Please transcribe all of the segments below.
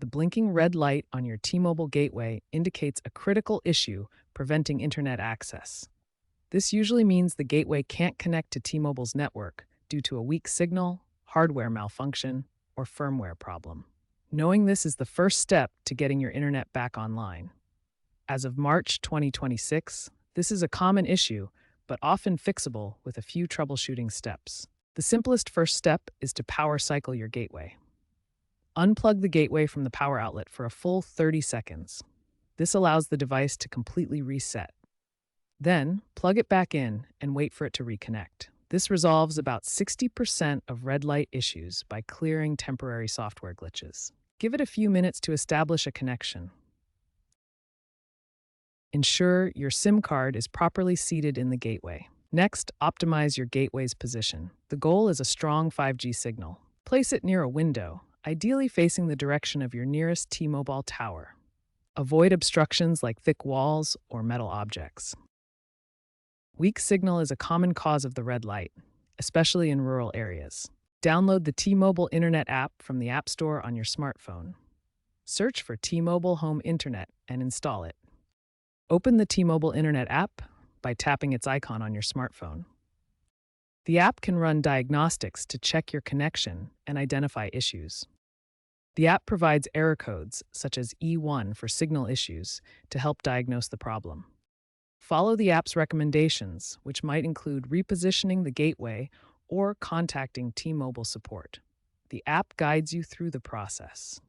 The blinking red light on your T-Mobile gateway indicates a critical issue preventing internet access. This usually means the gateway can't connect to T-Mobile's network due to a weak signal, hardware malfunction, or firmware problem. Knowing this is the first step to getting your internet back online. As of March 2026, this is a common issue, but often fixable with a few troubleshooting steps. The simplest first step is to power cycle your gateway. Unplug the gateway from the power outlet for a full 30 seconds. This allows the device to completely reset. Then, plug it back in and wait for it to reconnect. This resolves about 60% of red light issues by clearing temporary software glitches. Give it a few minutes to establish a connection. Ensure your SIM card is properly seated in the gateway. Next, optimize your gateway's position. The goal is a strong 5G signal. Place it near a window, ideally facing the direction of your nearest T-Mobile tower. Avoid obstructions like thick walls or metal objects. Weak signal is a common cause of the red light, especially in rural areas. Download the T-Mobile Internet app from the App Store on your smartphone. Search for T-Mobile Home Internet and install it. Open the T-Mobile Internet app by tapping its icon on your smartphone. The app can run diagnostics to check your connection and identify issues. The app provides error codes, such as E1 for signal issues, to help diagnose the problem. Follow the app's recommendations, which might include repositioning the gateway or contacting T-Mobile support. The app guides you through the process.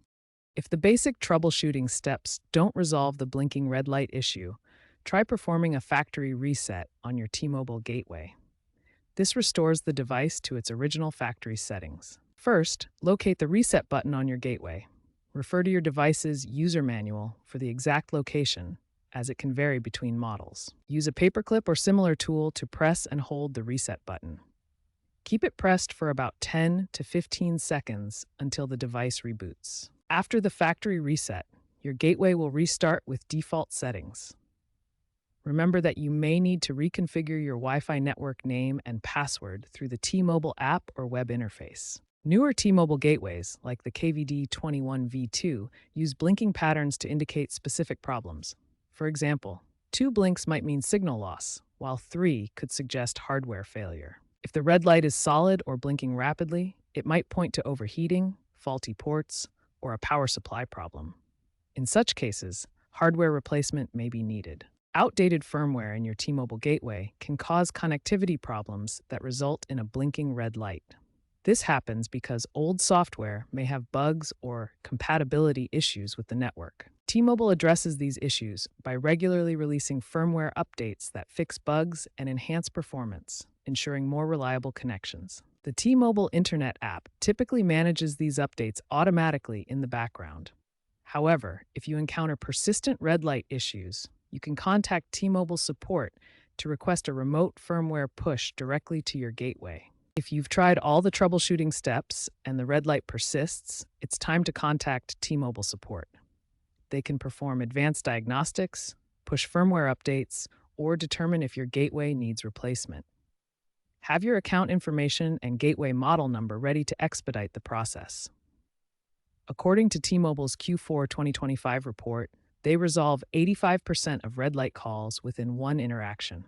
If the basic troubleshooting steps don't resolve the blinking red light issue, try performing a factory reset on your T-Mobile gateway. This restores the device to its original factory settings. First, locate the reset button on your gateway. Refer to your device's user manual for the exact location, as it can vary between models. Use a paperclip or similar tool to press and hold the reset button. Keep it pressed for about 10 to 15 seconds until the device reboots. After the factory reset, your gateway will restart with default settings. Remember that you may need to reconfigure your Wi-Fi network name and password through the T-Mobile app or web interface. Newer T-Mobile gateways, like the KVD21V2, use blinking patterns to indicate specific problems. For example, 2 blinks might mean signal loss, while 3 could suggest hardware failure. If the red light is solid or blinking rapidly, it might point to overheating, faulty ports, or a power supply problem. In such cases, hardware replacement may be needed. Outdated firmware in your T-Mobile gateway can cause connectivity problems that result in a blinking red light. This happens because old software may have bugs or compatibility issues with the network. T-Mobile addresses these issues by regularly releasing firmware updates that fix bugs and enhance performance, ensuring more reliable connections. The T-Mobile Internet app typically manages these updates automatically in the background. However, if you encounter persistent red light issues, you can contact T-Mobile support to request a remote firmware push directly to your gateway. If you've tried all the troubleshooting steps and the red light persists, it's time to contact T-Mobile support. They can perform advanced diagnostics, push firmware updates, or determine if your gateway needs replacement. Have your account information and gateway model number ready to expedite the process. According to T-Mobile's Q4 2025 report, they resolve 85% of red light calls within one interaction.